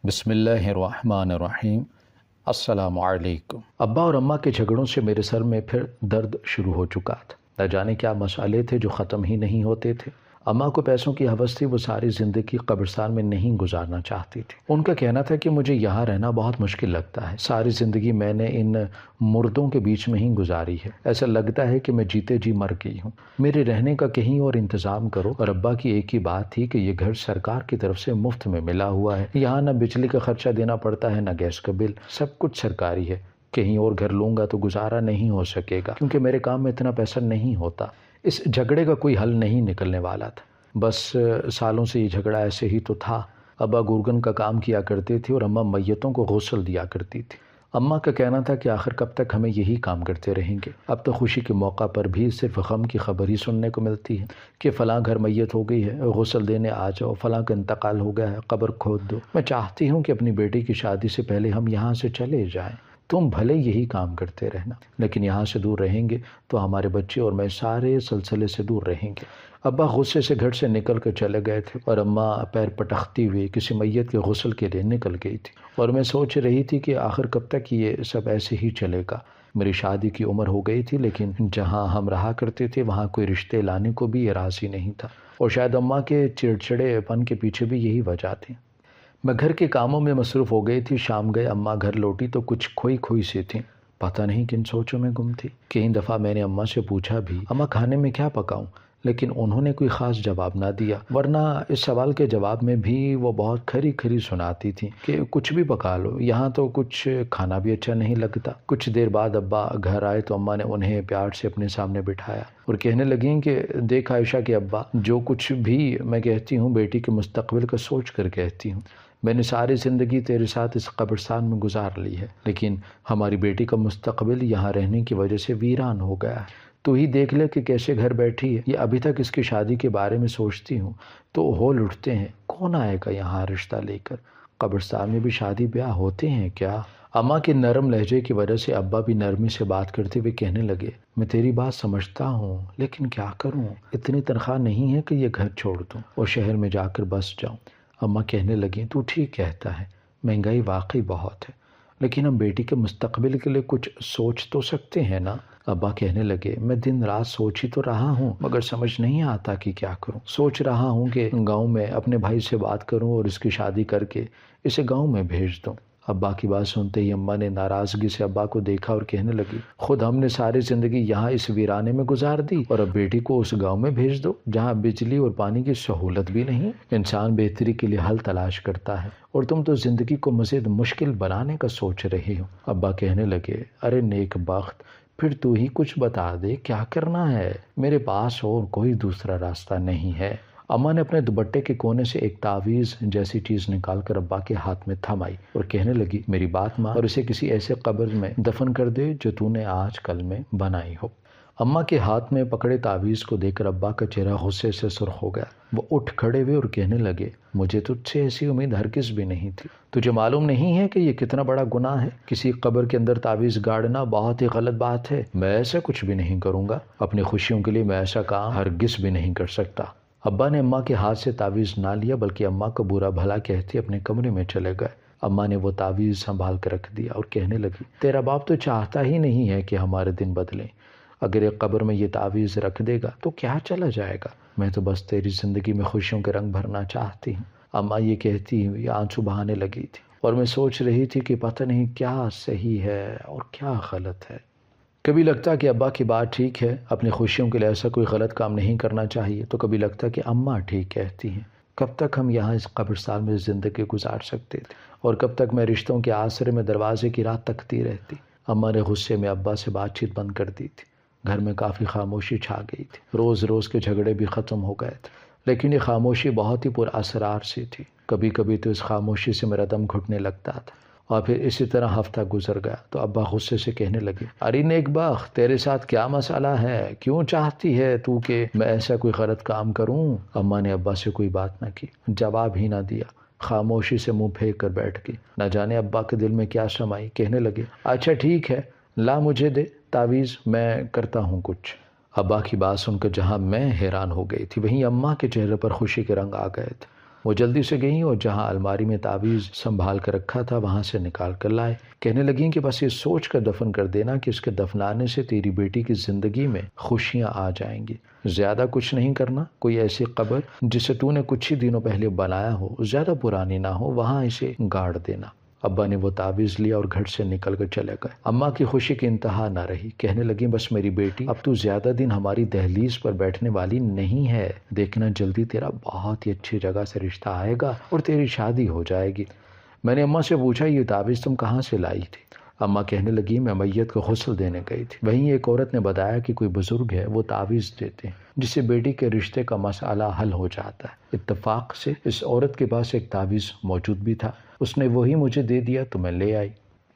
بسم اللہ الرحمن الرحیم۔ السلام علیکم۔ ابا اور اماں کے جھگڑوں سے میرے سر میں پھر درد شروع ہو چکا تھا۔ نہ جانے کیا مسئلے تھے جو ختم ہی نہیں ہوتے تھے۔ اماں کو پیسوں کی ہوس تھی، وہ ساری زندگی قبرستان میں نہیں گزارنا چاہتی تھی۔ ان کا کہنا تھا کہ مجھے یہاں رہنا بہت مشکل لگتا ہے، ساری زندگی میں نے ان مردوں کے بیچ میں ہی گزاری ہے، ایسا لگتا ہے کہ میں جیتے جی مر گئی ہوں، میرے رہنے کا کہیں اور انتظام کرو۔ اور ابا کی ایک ہی بات تھی کہ یہ گھر سرکار کی طرف سے مفت میں ملا ہوا ہے، یہاں نہ بجلی کا خرچہ دینا پڑتا ہے نہ گیس کا بل، سب کچھ سرکاری ہے، کہیں اور گھر لوں گا تو گزارا نہیں ہو سکے گا کیونکہ میرے کام میں اتنا پیسہ نہیں ہوتا۔ اس جھگڑے کا کوئی حل نہیں نکلنے والا تھا، بس سالوں سے یہ جھگڑا ایسے ہی تو تھا۔ ابا گورگن کا کام کیا کرتے تھے اور اماں میتوں کو غسل دیا کرتی تھی۔ اماں کا کہنا تھا کہ آخر کب تک ہمیں یہی کام کرتے رہیں گے، اب تو خوشی کے موقع پر بھی صرف غم کی خبر ہی سننے کو ملتی ہے کہ فلاں گھر میت ہو گئی ہے، غسل دینے آ جاؤ، فلاں کا انتقال ہو گیا ہے، قبر کھود دو۔ میں چاہتی ہوں کہ اپنی بیٹی کی شادی سے پہلے ہم یہاں سے چلے جائیں، تم بھلے یہی کام کرتے رہنا، لیکن یہاں سے دور رہیں گے تو ہمارے بچے اور میں سارے سلسلے سے دور رہیں گے۔ ابا غصے سے گھر سے نکل کر چلے گئے تھے اور اماں پیر پٹختی ہوئی کسی میت کے غسل کے لیے نکل گئی تھی، اور میں سوچ رہی تھی کہ آخر کب تک یہ سب ایسے ہی چلے گا۔ میری شادی کی عمر ہو گئی تھی، لیکن جہاں ہم رہا کرتے تھے وہاں کوئی رشتے لانے کو بھی راضی نہیں تھا، اور شاید اماں کے چڑچڑے پن کے پیچھے بھی یہی وجہ تھی۔ میں گھر کے کاموں میں مصروف ہو گئی تھی، شام گئے، اماں گھر لوٹی تو کچھ کھوئی کھوئی سی تھیں، پتہ نہیں کن سوچوں میں گم تھی۔ کئی دفعہ میں نے اماں سے پوچھا بھی، اماں کھانے میں کیا پکاؤں، لیکن انہوں نے کوئی خاص جواب نہ دیا، ورنہ اس سوال کے جواب میں بھی وہ بہت کھری کھری سناتی تھیں کہ کچھ بھی پکا لو، یہاں تو کچھ کھانا بھی اچھا نہیں لگتا۔ کچھ دیر بعد ابا گھر آئے تو اماں نے انہیں پیار سے اپنے سامنے بٹھایا اور کہنے لگیں کہ دیکھ عائشہ کہ ابا جو کچھ بھی میں کہتی ہوں بیٹی کے مستقبل کا سوچ کر کہتی ہوں، میں نے ساری زندگی تیرے ساتھ اس قبرستان میں گزار لی ہے، لیکن ہماری بیٹی کا مستقبل یہاں رہنے کی وجہ سے ویران ہو گیا ہے۔ تو ہی دیکھ لے کہ کیسے گھر بیٹھی ہے، یہ ابھی تک اس کی شادی کے بارے میں سوچتی ہوں تو ہول اٹھتے ہیں، کون آئے گا یہاں رشتہ لے کر، قبرستان میں بھی شادی بیاہ ہوتے ہیں کیا؟ اماں کے نرم لہجے کی وجہ سے ابا بھی نرمی سے بات کرتے ہوئے کہنے لگے، میں تیری بات سمجھتا ہوں، لیکن کیا کروں، اتنی تنخواہ نہیں ہے کہ یہ گھر چھوڑ دوں اور شہر میں جا کر بس جاؤں۔ اماں کہنے لگیں، تو ٹھیک کہتا ہے، مہنگائی واقعی بہت ہے، لیکن ہم بیٹی کے مستقبل کے لیے کچھ سوچ تو سکتے ہیں نا۔ ابا کہنے لگے، میں دن رات سوچ ہی تو رہا ہوں، مگر سمجھ نہیں آتا کہ کیا کروں۔ سوچ رہا ہوں کہ گاؤں میں اپنے بھائی سے بات کروں اور اس کی شادی کر کے اسے گاؤں میں بھیج دوں۔ ابا کی بات سنتے ہی اماں نے ناراضگی سے ابا کو دیکھا اور کہنے لگی، خود ہم نے ساری زندگی یہاں اس ویرانے میں گزار دی اور اب بیٹی کو اس گاؤں میں بھیج دو جہاں بجلی اور پانی کی سہولت بھی نہیں۔ انسان بہتری کے لیے حل تلاش کرتا ہے اور تم تو زندگی کو مزید مشکل بنانے کا سوچ رہی ہو۔ ابا کہنے لگے، ارے نیک بخت، پھر تو ہی کچھ بتا دے، کیا کرنا ہے، میرے پاس اور کوئی دوسرا راستہ نہیں ہے۔ اماں نے اپنے دوپٹے کے کونے سے ایک تعویذ جیسی چیز نکال کر ابا کے ہاتھ میں تھمائی اور کہنے لگی، میری بات مان اور اسے کسی ایسے قبر میں دفن کر دے جو تو نے آج کل میں بنائی ہو۔ اماں کے ہاتھ میں پکڑے تعویذ کو دیکھ کر ابا کا چہرہ غصے سے سرخ ہو گیا، وہ اٹھ کھڑے ہوئے اور کہنے لگے، مجھے تجھ سے ایسی امید ہرگز بھی نہیں تھی، تجھے معلوم نہیں ہے کہ یہ کتنا بڑا گناہ ہے، کسی قبر کے اندر تعویذ گاڑنا بہت ہی غلط بات ہے، میں ایسا کچھ بھی نہیں کروں گا، اپنی خوشیوں کے لیے میں ایسا کام ہرگز بھی نہیں کر سکتا۔ ابا نے اماں کے ہاتھ سے تعویذ نہ لیا بلکہ اماں کو برا بھلا کہتے اپنے کمرے میں چلے گئے۔ اماں نے وہ تعویذ سنبھال کر رکھ دیا اور کہنے لگی، تیرا باپ تو چاہتا ہی نہیں ہے کہ ہمارے دن بدلیں، اگر ایک قبر میں یہ تعویذ رکھ دے گا تو کیا چلا جائے گا، میں تو بس تیری زندگی میں خوشیوں کے رنگ بھرنا چاہتی ہوں۔ اماں یہ کہتی ہوئی آنسو بہانے لگی تھی اور میں سوچ رہی تھی کہ پتہ نہیں کیا صحیح ہے اور کیا غلط ہے۔ کبھی لگتا کہ ابا کی بات ٹھیک ہے، اپنی خوشیوں کے لیے ایسا کوئی غلط کام نہیں کرنا چاہیے، تو کبھی لگتا کہ اماں ٹھیک کہتی ہیں، کب تک ہم یہاں اس قبرستان میں زندگی گزار سکتے تھے اور کب تک میں رشتوں کے آسرے میں دروازے کی راہ تکتی رہتی۔ اماں نے غصے میں ابا سے بات چیت بند کر دی تھی، گھر میں کافی خاموشی چھا گئی تھی، روز روز کے جھگڑے بھی ختم ہو گئے تھے، لیکن یہ خاموشی بہت ہی پر اسرار سی تھی، کبھی کبھی تو اس خاموشی سے میرا دم گھٹنے لگتا تھا۔ اور پھر اسی طرح ہفتہ گزر گیا تو ابا غصے سے کہنے لگے، ارے نیک بخت، تیرے ساتھ کیا مسئلہ ہے، کیوں چاہتی ہے تو کہ میں ایسا کوئی غلط کام کروں؟ اماں نے ابا سے کوئی بات نہ کی، جواب ہی نہ دیا، خاموشی سے منہ پھیر کر بیٹھ گئی۔ نہ جانے ابا کے دل میں کیا سمائی، کہنے لگے، اچھا ٹھیک ہے، لا مجھے دے تعویذ، میں کرتا ہوں کچھ۔ ابا کی بات سن کر جہاں میں حیران ہو گئی تھی وہیں اماں کے چہرے پر خوشی کے رنگ آ گئے تھے۔ وہ جلدی سے گئیں اور جہاں الماری میں تعویذ سنبھال کر رکھا تھا وہاں سے نکال کر لائے۔ کہنے لگیں کہ بس یہ سوچ کر دفن کر دینا کہ اس کے دفنانے سے تیری بیٹی کی زندگی میں خوشیاں آ جائیں گی۔ زیادہ کچھ نہیں کرنا، کوئی ایسی قبر جسے تو نے کچھ ہی دنوں پہلے بنایا ہو، زیادہ پرانی نہ ہو، وہاں اسے گاڑ دینا۔ ابا نے وہ تعویذ لیا اور گھر سے نکل کر چلے گئے۔ اماں کی خوشی کی انتہا نہ رہی، کہنے لگیں بس میری بیٹی اب تو زیادہ دن ہماری دہلیز پر بیٹھنے والی نہیں ہے، دیکھنا جلدی تیرا بہت ہی اچھی جگہ سے رشتہ آئے گا اور تیری شادی ہو جائے گی۔ میں نے اماں سے پوچھا یہ تعویذ تم کہاں سے لائی تھی؟ اماں کہنے لگی میں میت کو غسل دینے گئی تھی، وہیں ایک عورت نے بتایا کہ کوئی بزرگ ہے وہ تعویذ دیتے ہیں جس سے بیٹی کے رشتے کا مسئلہ حل ہو جاتا ہے۔ اتفاق سے اس عورت کے پاس ایک تعویذ موجود بھی تھا، اس نے وہی مجھے دے دیا تو میں لے آئی۔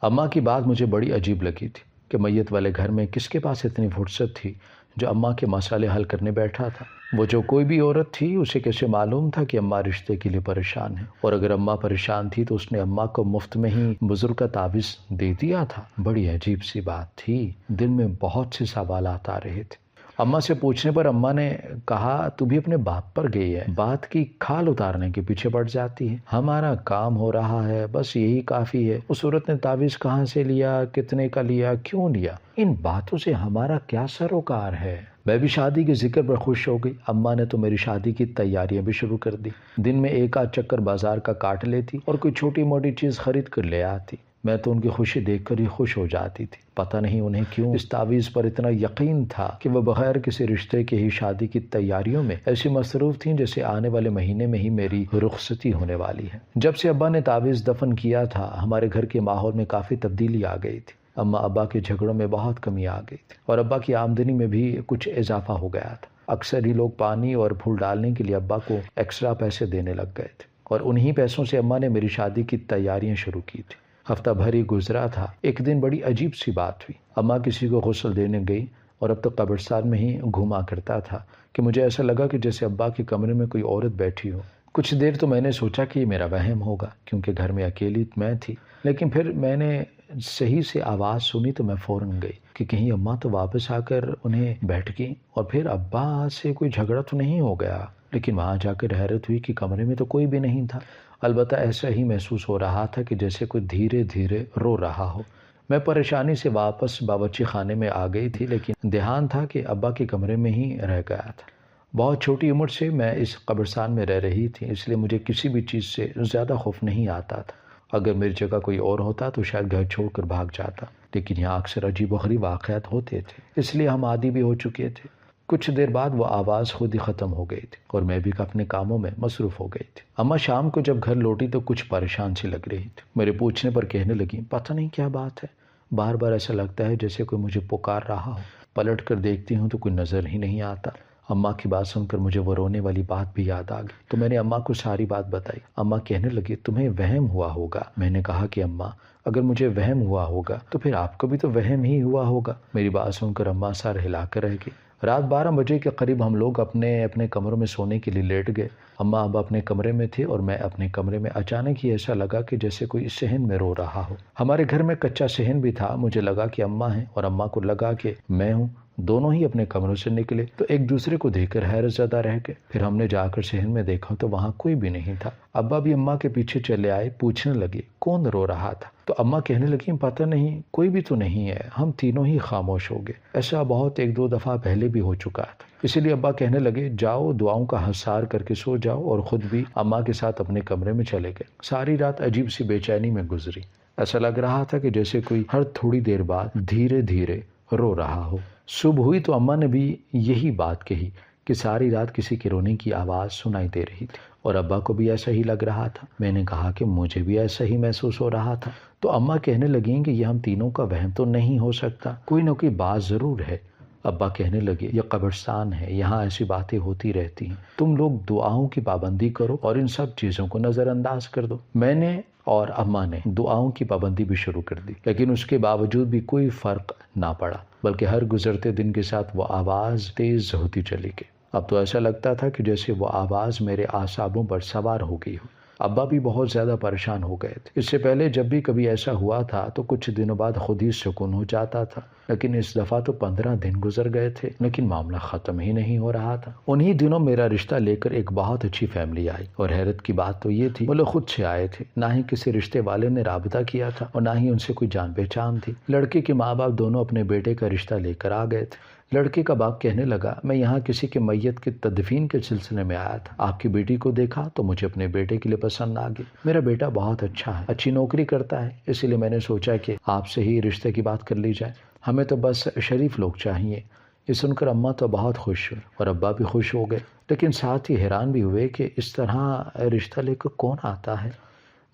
اماں کی بات مجھے بڑی عجیب لگی تھی کہ میت والے گھر میں کس کے پاس اتنی فرصت تھی جو اماں کے مسئلے حل کرنے بیٹھا تھا۔ وہ جو کوئی بھی عورت تھی اسے کیسے معلوم تھا کہ اماں رشتے کے لیے پریشان ہے، اور اگر اماں پریشان تھی تو اس نے اماں کو مفت میں ہی بزرگ کا تعویذ دے دیا تھا۔ بڑی عجیب سی بات تھی، دل میں بہت سے سوالات آ رہے تھے۔ اماں سے پوچھنے پر اماں نے کہا تو بھی اپنے باپ پر گئی ہے، بات کی کھال اتارنے کے پیچھے پڑ جاتی ہے، ہمارا کام ہو رہا ہے بس یہی کافی ہے۔ اس عورت نے تعویذ کہاں سے لیا، کتنے کا لیا، کیوں لیا، ان باتوں سے ہمارا کیا سروکار ہے۔ میں بھی شادی کے ذکر پر خوش ہو گئی۔ اماں نے تو میری شادی کی تیاریاں بھی شروع کر دی، دن میں ایک آدھ چکر بازار کا کاٹ لیتی اور کوئی چھوٹی موٹی چیز خرید کر لے آتی۔ میں تو ان کی خوشی دیکھ کر ہی خوش ہو جاتی تھی، پتہ نہیں انہیں کیوں اس تعویذ پر اتنا یقین تھا کہ وہ بغیر کسی رشتے کے ہی شادی کی تیاریوں میں ایسی مصروف تھیں جیسے آنے والے مہینے میں ہی میری رخصتی ہونے والی ہے۔ جب سے ابا نے تعویذ دفن کیا تھا ہمارے گھر کے ماحول میں کافی تبدیلی آ گئی تھی۔ اماں ابا کے جھگڑوں میں بہت کمی آ گئی تھی اور ابا کی آمدنی میں بھی کچھ اضافہ ہو گیا تھا۔ اکثر ہی لوگ پانی اور پھول ڈالنے کے لیے ابا کو ایکسٹرا پیسے دینے لگ گئے تھے اور انہی پیسوں سے اماں نے میری شادی کی تیاریاں شروع کی تھی۔ ہفتہ بھر ہی گزرا تھا، ایک دن بڑی عجیب سی بات ہوئی۔ اماں کسی کو غسل دینے گئی اور اب تک قبرستان میں ہی گھوما کرتا تھا کہ مجھے ایسا لگا کہ جیسے ابا کے کمرے میں کوئی عورت بیٹھی ہو۔ کچھ دیر تو میں نے سوچا کہ یہ میرا وہم ہوگا کیونکہ گھر میں اکیلی میں تھی، لیکن پھر میں نے صحیح سے آواز سنی تو میں فوراً گئی کہ کہیں اماں تو واپس آ کر انہیں بیٹھ گئی اور پھر ابا سے کوئی جھگڑا تو نہیں ہو گیا۔ لیکن وہاں جا کر حیرت ہوئی کہ کمرے میں تو کوئی بھی نہیں تھا، البتہ ایسا ہی محسوس ہو رہا تھا کہ جیسے کوئی دھیرے دھیرے رو رہا ہو۔ میں پریشانی سے واپس باورچی خانے میں آ گئی تھی، لیکن دھیان تھا کہ ابا کے کمرے میں ہی رہ گیا تھا۔ بہت چھوٹی عمر سے میں اس قبرستان میں رہ رہی تھی، اس لیے مجھے کسی بھی چیز سے زیادہ خوف نہیں آتا تھا۔ اگر میری جگہ کوئی اور ہوتا تو شاید گھر چھوڑ کر بھاگ جاتا، لیکن یہاں اکثر عجیب و غریب واقعات ہوتے تھے، اس لیے ہم عادی بھی ہو چکے تھے۔ کچھ دیر بعد وہ آواز خود ہی ختم ہو گئی تھی اور میں بھی اپنے کاموں میں مصروف ہو گئی تھی۔ اماں شام کو جب گھر لوٹی تو کچھ پریشان سی لگ رہی تھی۔ میرے پوچھنے پر کہنے لگی پتہ نہیں کیا بات ہے، بار بار ایسا لگتا ہے جیسے کوئی مجھے پکار رہا ہو، پلٹ کر دیکھتی ہوں تو کوئی نظر ہی نہیں آتا۔ اماں کی بات سن کر مجھے وہ رونے والی بات بھی یاد آ گئی تو میں نے اماں کو ساری بات بتائی۔ اماں کہنے لگی تمہیں وہم ہوا ہوگا۔ میں نے کہا کہ اماں اگر مجھے وہم ہوا ہوگا تو پھر آپ کو بھی تو وہم ہی ہوا ہوگا۔ میری بات سن کر اماں سر ہلا کر رہ گئی۔ رات 12 بجے کے قریب ہم لوگ اپنے اپنے کمروں میں سونے کے لیے لیٹ گئے۔ اماں ابا اپنے کمرے میں تھے اور میں اپنے کمرے میں۔ اچانک ہی ایسا لگا کہ جیسے کوئی صحن میں رو رہا ہو۔ ہمارے گھر میں کچا صحن بھی تھا، مجھے لگا کہ اماں ہیں اور اماں کو لگا کہ میں ہوں۔ دونوں ہی اپنے کمروں سے نکلے تو ایک دوسرے کو دیکھ کر حیرت زدہ رہ گئے۔ پھر ہم نے جا کر صحن میں دیکھا تو وہاں کوئی بھی نہیں تھا۔ ابا بھی اماں کے پیچھے چلے آئے، پوچھنے لگے کون رو رہا تھا؟ تو اماں کہنے لگی پتہ نہیں، کوئی بھی تو نہیں ہے، ہم تینوں ہی خاموش ہو گئے۔ ایسا بہت ایک دو دفعہ پہلے بھی ہو چکا تھا، اسی لیے ابا کہنے لگے جاؤ دعاؤں کا حصار کر کے سو جاؤ، اور خود بھی اماں کے ساتھ اپنے کمرے میں چلے گئے۔ ساری رات عجیب سی بے چینی میں گزری، ایسا لگ رہا تھا کہ جیسے کوئی ہر تھوڑی دیر بعد دھیرے دھیرے رو رہا ہو۔ صبح ہوئی تو اماں نے بھی یہی بات کہی کہ ساری رات کسی کے رونے کی آواز سنائی دے رہی تھی اور ابا کو بھی ایسا ہی لگ رہا تھا۔ میں نے کہا کہ مجھے بھی ایسا ہی محسوس ہو رہا تھا۔ تو اماں کہنے لگیں کہ یہ ہم تینوں کا وہم تو نہیں ہو سکتا، کوئی نہ کوئی بات ضرور ہے۔ ابا کہنے لگے یہ قبرستان ہے، یہاں ایسی باتیں ہوتی رہتی ہیں، تم لوگ دعاؤں کی پابندی کرو اور ان سب چیزوں کو نظر انداز کر دو۔ میں نے اور اماں نے دعاؤں کی پابندی بھی شروع کر دی، لیکن اس کے باوجود بھی کوئی فرق نہ پڑا، بلکہ ہر گزرتے دن کے ساتھ وہ آواز تیز ہوتی چلی گئی۔ اب تو ایسا لگتا تھا کہ جیسے وہ آواز میرے اعصابوں پر سوار ہو گئی ہو۔ ابا بھی بہت زیادہ پریشان ہو گئے تھے۔ اس سے پہلے جب بھی کبھی ایسا ہوا تھا تو کچھ دنوں بعد خود ہی سکون ہو جاتا تھا، لیکن اس دفعہ تو 15 دن گزر گئے تھے لیکن معاملہ ختم ہی نہیں ہو رہا تھا۔ انہی دنوں میرا رشتہ لے کر ایک بہت اچھی فیملی آئی، اور حیرت کی بات تو یہ تھی وہ لوگ خود سے آئے تھے، نہ ہی کسی رشتے والے نے رابطہ کیا تھا اور نہ ہی ان سے کوئی جان پہچان تھی۔ لڑکے کے ماں باپ دونوں اپنے بیٹے کا رشتہ لے کر آ گئے تھے۔ لڑکے کا باپ کہنے لگا، میں یہاں کسی کے میت کی تدفین کے سلسلے میں آیا تھا، آپ کی بیٹی کو دیکھا تو مجھے اپنے بیٹے کے لیے پسند آ گئی۔ میرا بیٹا بہت اچھا ہے، اچھی نوکری کرتا ہے، اسی لیے میں نے سوچا کہ آپ سے ہی رشتے کی بات کر لی جائے، ہمیں تو بس شریف لوگ چاہیے۔ یہ سن کر اماں تو بہت خوش ہوئی اور ابا بھی خوش ہو گئے، لیکن ساتھ ہی حیران بھی ہوئے کہ اس طرح رشتہ لے کر کون آتا ہے۔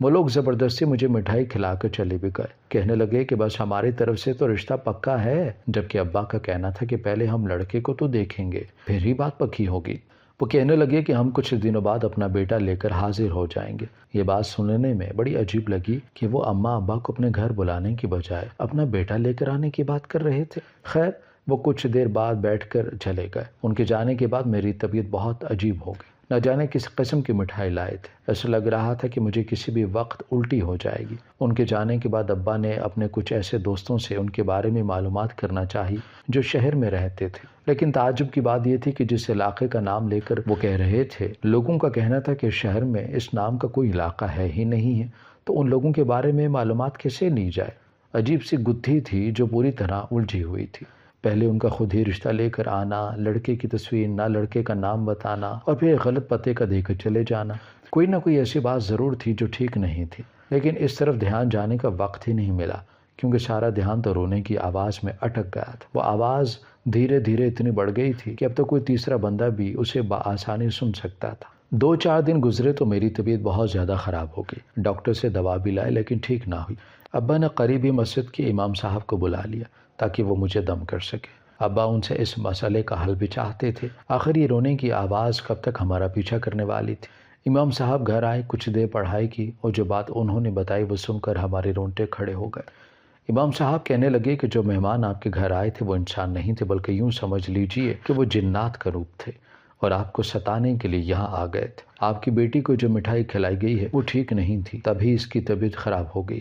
وہ لوگ زبردستی مجھے مٹھائی کھلا کر چلے بھی گئے، کہنے لگے کہ بس ہماری طرف سے تو رشتہ پکا ہے، جبکہ ابا کا کہنا تھا کہ پہلے ہم لڑکے کو تو دیکھیں گے پھر ہی بات پکی ہوگی۔ وہ کہنے لگے کہ ہم کچھ دنوں بعد اپنا بیٹا لے کر حاضر ہو جائیں گے۔ یہ بات سننے میں بڑی عجیب لگی کہ وہ اماں ابا کو اپنے گھر بلانے کی بجائے اپنا بیٹا لے کر آنے کی بات کر رہے تھے۔ خیر وہ کچھ دیر بعد بیٹھ کر چلے گئے۔ ان کے جانے کے بعد میری طبیعت بہت عجیب ہو گئی، نہ جانے کس قسم کی مٹھائی لائے تھے، ایسا لگ رہا تھا کہ مجھے کسی بھی وقت الٹی ہو جائے گی۔ ان کے جانے کے بعد ابا نے اپنے کچھ ایسے دوستوں سے ان کے بارے میں معلومات کرنا چاہی جو شہر میں رہتے تھے، لیکن تعجب کی بات یہ تھی کہ جس علاقے کا نام لے کر وہ کہہ رہے تھے، لوگوں کا کہنا تھا کہ شہر میں اس نام کا کوئی علاقہ ہے ہی نہیں ہے، تو ان لوگوں کے بارے میں معلومات کیسے لی جائے؟ عجیب سی گتھی تھی جو پوری طرح الجھی ہوئی تھی۔ پہلے ان کا خود ہی رشتہ لے کر آنا، لڑکے کی تصویر نہ لڑکے کا نام بتانا اور پھر غلط پتے کا دے کر چلے جانا، کوئی نہ کوئی ایسی بات ضرور تھی جو ٹھیک نہیں تھی، لیکن اس طرف دھیان جانے کا وقت ہی نہیں ملا کیونکہ سارا دھیان تو رونے کی آواز میں اٹک گیا تھا۔ وہ آواز دھیرے دھیرے اتنی بڑھ گئی تھی کہ اب تو کوئی تیسرا بندہ بھی اسے بآسانی سن سکتا تھا۔ 2-4 دن گزرے تو میری طبیعت بہت زیادہ خراب ہو گئی، ڈاکٹر سے دوا بھی لائے لیکن ٹھیک نہ ہوئی۔ ابا نے قریبی مسجد کے امام صاحب کو بلا لیا تاکہ وہ مجھے دم کر سکے۔ ابا ان سے اس مسئلے کا حل بھی چاہتے تھے، آخر یہ رونے کی آواز کب تک ہمارا پیچھا کرنے والی تھی۔ امام صاحب گھر آئے، کچھ دیر پڑھائی کی اور جو بات انہوں نے بتائی وہ سن کر ہمارے رونگٹے کھڑے ہو گئے۔ امام صاحب کہنے لگے کہ جو مہمان آپ کے گھر آئے تھے وہ انسان نہیں تھے، بلکہ یوں سمجھ لیجئے کہ وہ جنات کا روپ تھے اور آپ کو ستانے کے لیے یہاں آ گئے تھے۔ آپ کی بیٹی کو جو مٹھائی کھلائی گئی ہے وہ ٹھیک نہیں تھی، تبھی اس کی طبیعت خراب ہو گئی۔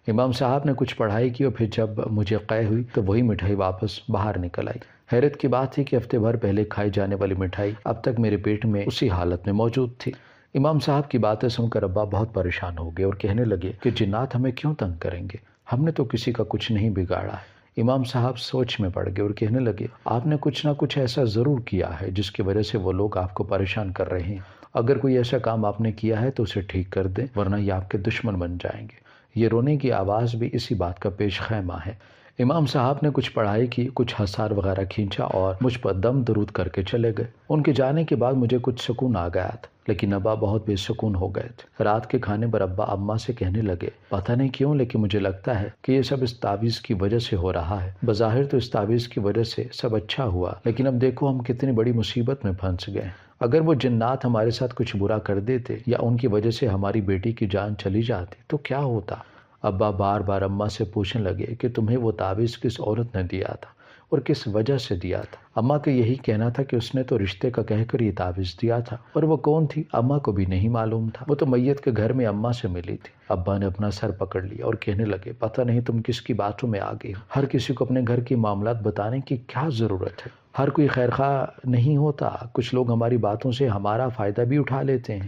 امام صاحب نے کچھ پڑھائی کی اور پھر جب مجھے قے ہوئی تو وہی مٹھائی واپس باہر نکل آئی۔ حیرت کی بات تھی کہ ہفتے بھر پہلے کھائی جانے والی مٹھائی اب تک میرے پیٹ میں اسی حالت میں موجود تھی۔ امام صاحب کی باتیں سن کر ابا بہت پریشان ہو گئے اور کہنے لگے کہ جنات ہمیں کیوں تنگ کریں گے، ہم نے تو کسی کا کچھ نہیں بگاڑا ہے۔ امام صاحب سوچ میں پڑ گئے اور کہنے لگے، آپ نے کچھ نہ کچھ ایسا ضرور کیا ہے جس کی وجہ سے وہ لوگ آپ کو پریشان کر رہے ہیں۔ اگر کوئی ایسا کام آپ نے کیا ہے تو اسے ٹھیک کر دیں، ورنہ یہ آپ کے دشمن بن جائیں گے۔ یہ رونے کی آواز بھی اسی بات کا پیش خیمہ ہے۔ امام صاحب نے کچھ پڑھائی کی، کچھ حصار وغیرہ کھینچا اور مجھ پر دم درود کر کے چلے گئے۔ ان کے جانے کے بعد مجھے کچھ سکون آ گیا تھا، لیکن ابا بہت بے سکون ہو گئے تھے۔ رات کے کھانے پر ابا اماں سے کہنے لگے، پتہ نہیں کیوں لیکن مجھے لگتا ہے کہ یہ سب اس تعویذ کی وجہ سے ہو رہا ہے۔ بظاہر تو اس تعویذ کی وجہ سے سب اچھا ہوا، لیکن اب دیکھو ہم کتنی بڑی مصیبت میں پھنس گئے۔ اگر وہ جنات ہمارے ساتھ کچھ برا کر دیتے یا ان کی وجہ سے ہماری بیٹی کی جان چلی جاتی تو کیا ہوتا؟ ابا بار بار اماں سے پوچھنے لگے کہ تمہیں وہ تعویذ کس عورت نے دیا تھا اور کس وجہ سے دیا تھا؟ اماں کا یہی کہنا تھا کہ اس نے تو رشتے کا کہہ کر یہ تعویذ دیا تھا، اور وہ کون تھی اماں کو بھی نہیں معلوم تھا، وہ تو میت کے گھر میں اماں سے ملی تھی۔ ابا نے اپنا سر پکڑ لیا اور کہنے لگے، پتہ نہیں تم کس کی باتوں میں آ گئی ہو، ہر کسی کو اپنے گھر کی معاملات بتانے کی کیا ضرورت ہے؟ ہر کوئی خیرخواہ نہیں ہوتا، کچھ لوگ ہماری باتوں سے ہمارا فائدہ بھی اٹھا لیتے ہیں۔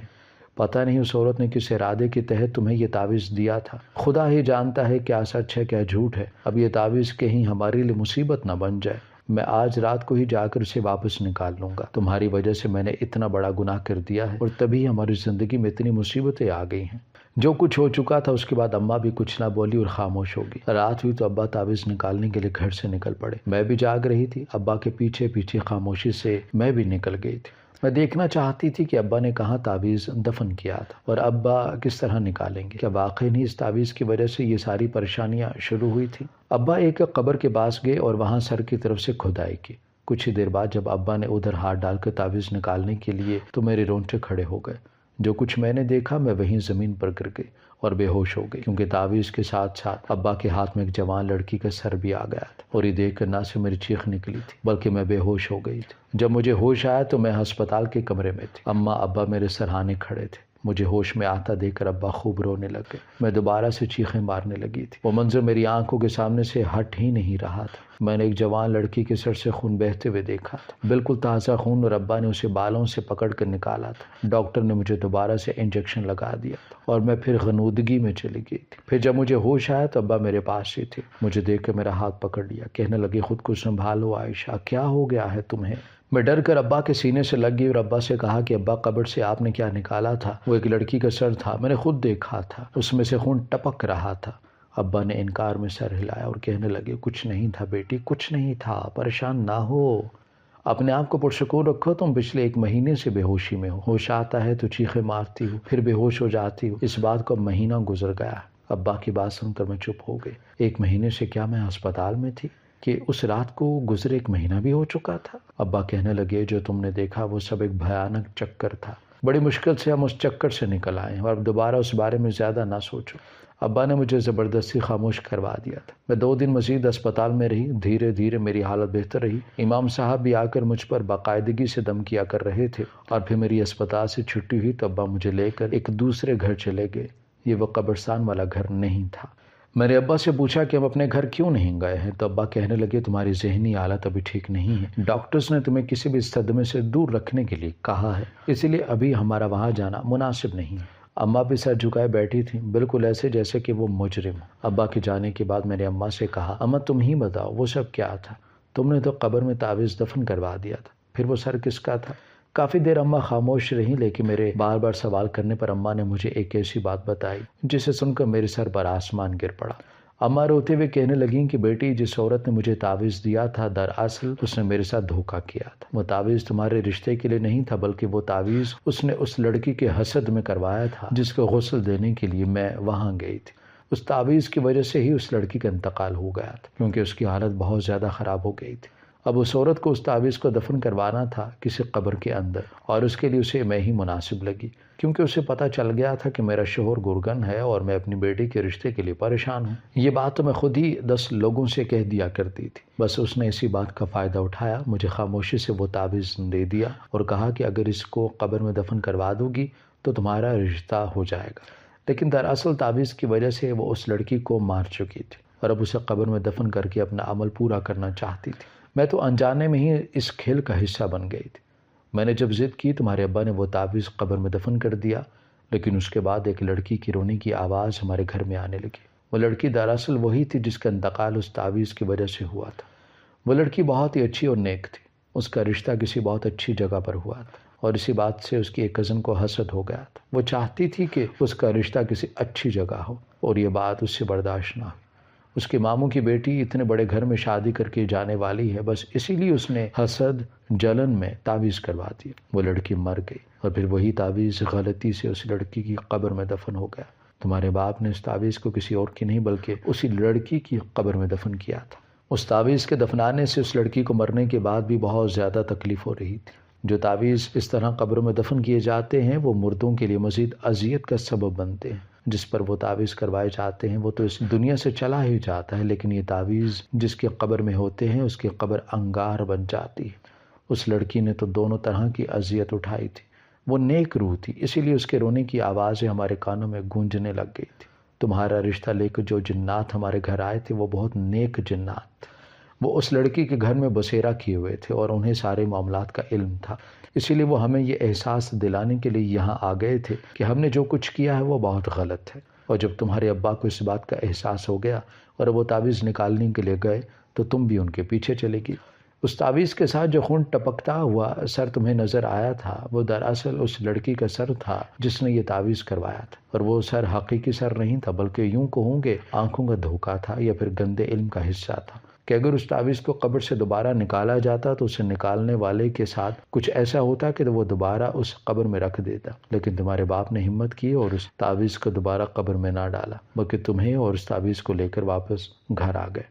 پتہ نہیں اس عورت نے کس ارادے کے تحت تمہیں یہ تعویذ دیا تھا، خدا ہی جانتا ہے کیا سچ ہے کیا جھوٹ ہے۔ اب یہ تعویذ کہیں ہمارے لیے مصیبت نہ بن جائے، میں آج رات کو ہی جا کر اسے واپس نکال لوں گا۔ تمہاری وجہ سے میں نے اتنا بڑا گناہ کر دیا ہے اور تبھی ہماری زندگی میں اتنی مصیبتیں آ گئی ہیں۔ جو کچھ ہو چکا تھا اس کے بعد اماں بھی کچھ نہ بولی اور خاموش ہوگی۔ رات ہوئی تو ابا تعویذ نکالنے کے لیے گھر سے نکل پڑے، میں بھی جاگ رہی تھی۔ ابا کے پیچھے پیچھے خاموشی سے میں بھی نکل گئی تھی۔ میں دیکھنا چاہتی تھی کہ ابا نے کہاں تعویذ دفن کیا تھا اور ابا کس طرح نکالیں گے، کیا واقعی نہیں اس تعویذ کی وجہ سے یہ ساری پریشانیاں شروع ہوئی تھی؟ ابا ایک قبر کے پاس گئے اور وہاں سر کی طرف سے کھدائی کی۔ کچھ ہی دیر بعد جب ابا نے ادھر ہاتھ ڈال کر تعویذ نکالنے کے لیے تو میرے رونگٹے کھڑے ہو گئے۔ جو کچھ میں نے دیکھا میں وہیں زمین پر گر گئی اور بے ہوش ہو گئی، کیونکہ تعویذ کے ساتھ ساتھ ابا کے ہاتھ میں ایک جوان لڑکی کا سر بھی آ گیا تھا، اور یہ دیکھ کر نہ سے میری چیخ نکلی تھی بلکہ میں بے ہوش ہو گئی تھی۔ جب مجھے ہوش آیا تو میں ہسپتال کے کمرے میں تھی۔ اماں ابا میرے سرہانے کھڑے تھے، مجھے ہوش میں آتا دیکھ کر ابا خوب رونے لگ گئے۔ میں دوبارہ سے چیخیں مارنے لگی تھی۔ وہ منظر میری آنکھوں کے سامنے سے ہٹ ہی نہیں رہا تھا۔ میں نے ایک جوان لڑکی کے سر سے خون بہتے ہوئے دیکھا تھا، بالکل تازہ خون، اور ابا نے اسے بالوں سے پکڑ کر نکالا تھا۔ ڈاکٹر نے مجھے دوبارہ سے انجیکشن لگا دیا اور میں پھر غنودگی میں چلی گئی تھی۔ پھر جب مجھے ہوش آیا تو ابا میرے پاس ہی تھے۔ مجھے دیکھ کر میرا ہاتھ پکڑ لیا، کہنے لگے خود کو سنبھالو عائشہ، کیا ہو گیا ہے تمہیں؟ میں ڈر کر ابا کے سینے سے لگ گئی اور ابا سے کہا کہ ابا قبر سے آپ نے کیا نکالا تھا؟ وہ ایک لڑکی کا سر تھا، میں نے خود دیکھا تھا، اس میں سے خون ٹپک رہا تھا۔ ابا نے انکار میں سر ہلایا اور کہنے لگے کچھ نہیں تھا بیٹی، کچھ نہیں تھا، پریشان نہ ہو، اپنے آپ کو پرسکون رکھو، تم پچھلے 1 مہینے سے بے ہوشی میں ہو، ہوش آتا ہے تو چیخیں مارتی ہو، پھر بے ہوش ہو جاتی ہو، اس بات کو اب مہینہ گزر گیا۔ ابا کی بات سن کر میں چپ ہو گئی۔ 1 مہینے سے کیا میں ہسپتال میں تھی کہ اس رات کو گزرے 1 مہینہ بھی ہو چکا تھا؟ ابا کہنے لگے جو تم نے دیکھا وہ سب ایک بھیانک چکر تھا، بڑی مشکل سے ہم اس چکر سے نکل آئے اور اب دوبارہ اس بارے میں زیادہ نہ سوچو۔ ابا نے مجھے زبردستی خاموش کروا دیا تھا۔ میں 2 دن مزید اسپتال میں رہی، دھیرے دھیرے میری حالت بہتر رہی۔ امام صاحب بھی آ کر مجھ پر باقاعدگی سے دم کیا کر رہے تھے، اور پھر میری اسپتال سے چھٹی ہوئی تو ابا مجھے لے کر ایک دوسرے گھر چلے گئے۔ یہ وہ قبرستان والا گھر نہیں تھا۔ میں نے ابا سے پوچھا کہ ہم اپنے گھر کیوں نہیں گئے ہیں تو ابا کہنے لگے تمہاری ذہنی حالت ابھی ٹھیک نہیں ہے، ڈاکٹرز نے تمہیں کسی بھی صدمے سے دور رکھنے کے لیے کہا ہے، اسی لیے ابھی ہمارا وہاں جانا مناسب نہیں ہے۔ اماں بھی سر جھکائے بیٹھی تھیں، بالکل ایسے جیسے کہ وہ مجرم ہو۔ ابا کے جانے کے بعد میں نے اماں سے کہا اماں تم ہی بتاؤ وہ سب کیا تھا؟ تم نے تو قبر میں تعویذ دفن کروا دیا تھا، پھر وہ سر کس کا تھا؟ کافی دیر اماں خاموش رہیں، لیکن میرے بار بار سوال کرنے پر اماں نے مجھے ایک ایسی بات بتائی جسے سن کر میرے سر پر آسمان گر پڑا۔ اماں روتے ہوئے کہنے لگیں کہ بیٹی جس عورت نے مجھے تعویذ دیا تھا دراصل اس نے میرے ساتھ دھوکہ کیا تھا۔ وہ تعویذ تمہارے رشتے کے لیے نہیں تھا، بلکہ وہ تعویذ اس نے اس لڑکی کے حسد میں کروایا تھا جس کو غسل دینے کے لیے میں وہاں گئی تھی۔ اس تعویذ کی وجہ سے ہی اس لڑکی کا انتقال ہو گیا تھا، کیونکہ اس کی حالت بہت زیادہ خراب ہو گئی تھی۔ اب اس عورت کو اس تعویذ کو دفن کروانا تھا کسی قبر کے اندر، اور اس کے لیے اسے میں ہی مناسب لگی، کیونکہ اسے پتہ چل گیا تھا کہ میرا شوہر گرگن ہے اور میں اپنی بیٹی کے رشتے کے لیے پریشان ہوں۔ یہ بات تو میں خود ہی 10 لوگوں سے کہہ دیا کرتی تھی، بس اس نے اسی بات کا فائدہ اٹھایا، مجھے خاموشی سے وہ تعویذ دے دیا اور کہا کہ اگر اس کو قبر میں دفن کروا دو گی تو تمہارا رشتہ ہو جائے گا۔ لیکن دراصل تعویذ کی وجہ سے وہ اس لڑکی کو مار چکی تھی اور اب اسے قبر میں دفن کر کے اپنا عمل پورا کرنا چاہتی تھی۔ میں تو انجانے میں ہی اس کھیل کا حصہ بن گئی تھی۔ میں نے جب ضد کی تمہارے ابا نے وہ تعویذ قبر میں دفن کر دیا، لیکن اس کے بعد ایک لڑکی کی رونے کی آواز ہمارے گھر میں آنے لگی۔ وہ لڑکی دراصل وہی تھی جس کا انتقال اس تعویذ کی وجہ سے ہوا تھا۔ وہ لڑکی بہت ہی اچھی اور نیک تھی، اس کا رشتہ کسی بہت اچھی جگہ پر ہوا تھا، اور اسی بات سے اس کی ایک کزن کو حسد ہو گیا تھا۔ وہ چاہتی تھی کہ اس کا رشتہ کسی اچھی جگہ ہو، اور یہ بات اس سے برداشت نہ ہوئی۔ اس کے ماموں کی بیٹی اتنے بڑے گھر میں شادی کر کے جانے والی ہے، بس اسی لیے اس نے حسد جلن میں تعویذ کروا دی۔ وہ لڑکی مر گئی اور پھر وہی تعویذ غلطی سے اس لڑکی کی قبر میں دفن ہو گیا۔ تمہارے باپ نے اس تعویذ کو کسی اور کی نہیں بلکہ اسی لڑکی کی قبر میں دفن کیا تھا۔ اس تعویذ کے دفنانے سے اس لڑکی کو مرنے کے بعد بھی بہت زیادہ تکلیف ہو رہی تھی۔ جو تعویذ اس طرح قبروں میں دفن کیے جاتے ہیں وہ مردوں کے لیے مزید اذیت کا سبب بنتے ہیں۔ جس پر وہ تعویذ کروائے جاتے ہیں وہ تو اس دنیا سے چلا ہی جاتا ہے، لیکن یہ تعویذ جس کے قبر میں ہوتے ہیں اس کی قبر انگار بن جاتی ہے۔ اس لڑکی نے تو دونوں طرح کی اذیت اٹھائی تھی۔ وہ نیک روح تھی، اسی لیے اس کے رونے کی آوازیں ہمارے کانوں میں گونجنے لگ گئی تھی۔ تمہارا رشتہ لے کر جو جنات ہمارے گھر آئے تھے وہ بہت نیک جنات تھے۔ وہ اس لڑکی کے گھر میں بسیرا کیے ہوئے تھے اور انہیں سارے معاملات کا علم تھا، اسی لیے وہ ہمیں یہ احساس دلانے کے لیے یہاں آ گئے تھے کہ ہم نے جو کچھ کیا ہے وہ بہت غلط ہے۔ اور جب تمہارے ابا کو اس بات کا احساس ہو گیا اور وہ تعویذ نکالنے کے لیے گئے تو تم بھی ان کے پیچھے چلے گی۔ اس تعویذ کے ساتھ جو خون ٹپکتا ہوا سر تمہیں نظر آیا تھا وہ دراصل اس لڑکی کا سر تھا جس نے یہ تعویذ کروایا تھا، اور وہ سر حقیقی سر نہیں تھا بلکہ یوں کہوں گے آنکھوں کا دھوکہ تھا یا پھر گندے علم کا حصہ تھا کہ اگر اس تعویذ کو قبر سے دوبارہ نکالا جاتا تو اسے نکالنے والے کے ساتھ کچھ ایسا ہوتا کہ وہ دوبارہ اس قبر میں رکھ دیتا، لیکن تمہارے باپ نے ہمت کی اور اس تعویذ کو دوبارہ قبر میں نہ ڈالا بلکہ تمہیں اور اس تعویذ کو لے کر واپس گھر آ گئے۔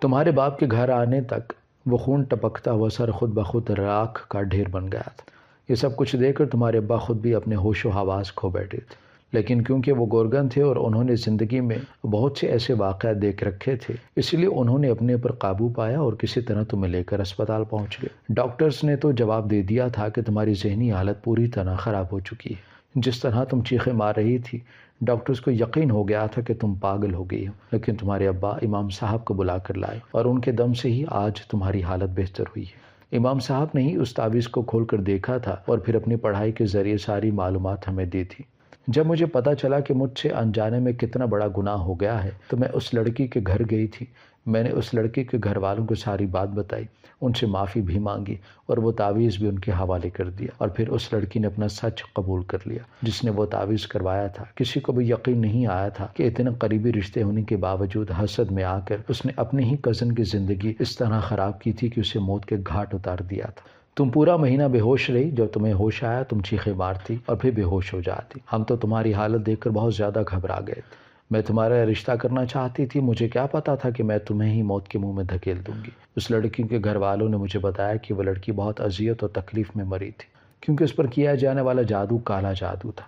تمہارے باپ کے گھر آنے تک وہ خون ٹپکتا ہوا سر خود بخود راکھ کا ڈھیر بن گیا تھا۔ یہ سب کچھ دیکھ کر تمہارے ابا خود بھی اپنے ہوش و حواس کھو بیٹھے تھے، لیکن کیونکہ وہ گورگن تھے اور انہوں نے زندگی میں بہت سے ایسے واقعات دیکھ رکھے تھے اس لیے انہوں نے اپنے پر قابو پایا اور کسی طرح تمہیں لے کر اسپتال پہنچ گئے۔ ڈاکٹرز نے تو جواب دے دیا تھا کہ تمہاری ذہنی حالت پوری طرح خراب ہو چکی ہے، جس طرح تم چیخیں مار رہی تھی ڈاکٹرز کو یقین ہو گیا تھا کہ تم پاگل ہو گئی ہو، لیکن تمہارے ابا امام صاحب کو بلا کر لائے اور ان کے دم سے ہی آج تمہاری حالت بہتر ہوئی ہے۔ امام صاحب نے ہی اس تعویذ کو کھول کر دیکھا تھا اور پھر اپنی پڑھائی کے ذریعے ساری معلومات ہمیں دی تھی۔ جب مجھے پتہ چلا کہ مجھ سے انجانے میں کتنا بڑا گناہ ہو گیا ہے تو میں اس لڑکی کے گھر گئی تھی۔ میں نے اس لڑکی کے گھر والوں کو ساری بات بتائی، ان سے معافی بھی مانگی اور وہ تعویذ بھی ان کے حوالے کر دیا، اور پھر اس لڑکی نے اپنا سچ قبول کر لیا جس نے وہ تعویذ کروایا تھا۔ کسی کو بھی یقین نہیں آیا تھا کہ اتنے قریبی رشتے ہونے کے باوجود حسد میں آ کر اس نے اپنے ہی کزن کی زندگی اس طرح خراب کی تھی کہ اسے موت کے گھاٹ اتار دیا تھا۔ تم پورا مہینہ بے ہوش رہی، جب تمہیں ہوش آیا تم چیخیں مارتی اور پھر بے ہوش ہو جاتی۔ ہم تو تمہاری حالت دیکھ کر بہت زیادہ گھبرا گئے تھے۔ میں تمہارا رشتہ کرنا چاہتی تھی، مجھے کیا پتا تھا کہ میں تمہیں ہی موت کے منہ میں دھکیل دوں گی۔ اس لڑکی کے گھر والوں نے مجھے بتایا کہ وہ لڑکی بہت اذیت اور تکلیف میں مری تھی کیونکہ اس پر کیا جانے والا جادو کالا جادو تھا۔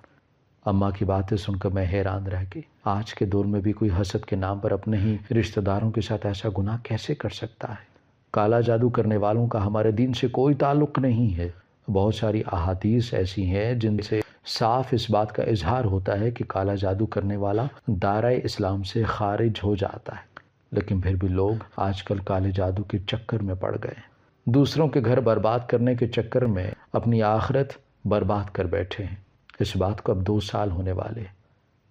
اماں کی باتیں سن کر میں حیران رہ گئی۔ آج کے دور میں بھی کوئی حسد کے نام پر اپنے ہی رشتہ داروں کے ساتھ ایسا گناہ کیسے کر سکتا ہے؟ کالا جادو کرنے والوں کا ہمارے دین سے کوئی تعلق نہیں ہے۔ بہت ساری احادیث ایسی ہیں جن سے صاف اس بات کا اظہار ہوتا ہے کہ کالا جادو کرنے والا دائرۂ اسلام سے خارج ہو جاتا ہے، لیکن پھر بھی لوگ آج کل کالے جادو کے چکر میں پڑ گئے ہیں۔ دوسروں کے گھر برباد کرنے کے چکر میں اپنی آخرت برباد کر بیٹھے ہیں۔ اس بات کو اب 2 سال ہونے والے ہیں۔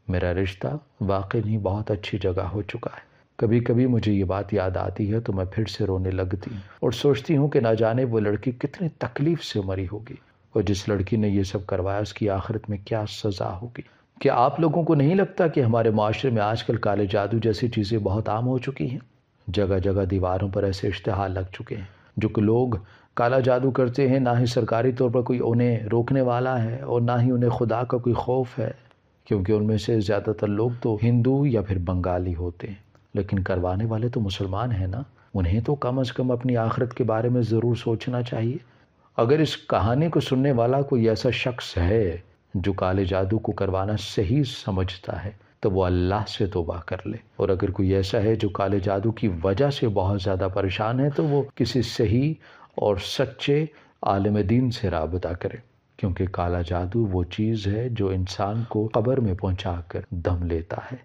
میرا رشتہ واقعی نہیں بہت اچھی جگہ ہو چکا ہے۔ کبھی کبھی مجھے یہ بات یاد آتی ہے تو میں پھر سے رونے لگتی ہوں اور سوچتی ہوں کہ نہ جانے وہ لڑکی کتنی تکلیف سے مری ہوگی، اور جس لڑکی نے یہ سب کروایا اس کی آخرت میں کیا سزا ہوگی۔ کیا آپ لوگوں کو نہیں لگتا کہ ہمارے معاشرے میں آج کل کالے جادو جیسی چیزیں بہت عام ہو چکی ہیں؟ جگہ جگہ دیواروں پر ایسے اشتہار لگ چکے ہیں جو کہ لوگ کالا جادو کرتے ہیں، نہ ہی سرکاری طور پر کوئی انہیں روکنے والا ہے اور نہ ہی انہیں خدا کا کوئی خوف ہے، کیونکہ ان میں سے زیادہ تر لوگ تو ہندو یا پھر بنگالی ہوتے ہیں، لیکن کروانے والے تو مسلمان ہیں نا۔ انہیں تو کم از کم اپنی آخرت کے بارے میں ضرور سوچنا چاہیے۔ اگر اس کہانی کو سننے والا کوئی ایسا شخص ہے جو کالے جادو کو کروانا صحیح سمجھتا ہے تو وہ اللہ سے توبہ کر لے، اور اگر کوئی ایسا ہے جو کالے جادو کی وجہ سے بہت زیادہ پریشان ہے تو وہ کسی صحیح اور سچے عالم دین سے رابطہ کرے، کیونکہ کالا جادو وہ چیز ہے جو انسان کو قبر میں پہنچا کر دم لیتا ہے۔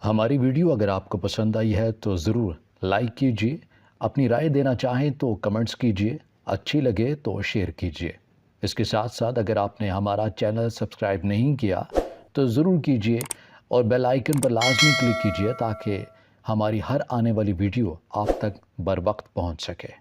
ہماری ویڈیو اگر آپ کو پسند آئی ہے تو ضرور لائک کیجیے، اپنی رائے دینا چاہیں تو کمنٹس کیجیے، اچھی لگے تو شیئر کیجیے۔ اس کے ساتھ ساتھ اگر آپ نے ہمارا چینل سبسکرائب نہیں کیا تو ضرور کیجیے اور بیل آئیکن پر لازمی کلک کیجیے تاکہ ہماری ہر آنے والی ویڈیو آپ تک بر وقت پہنچ سکے۔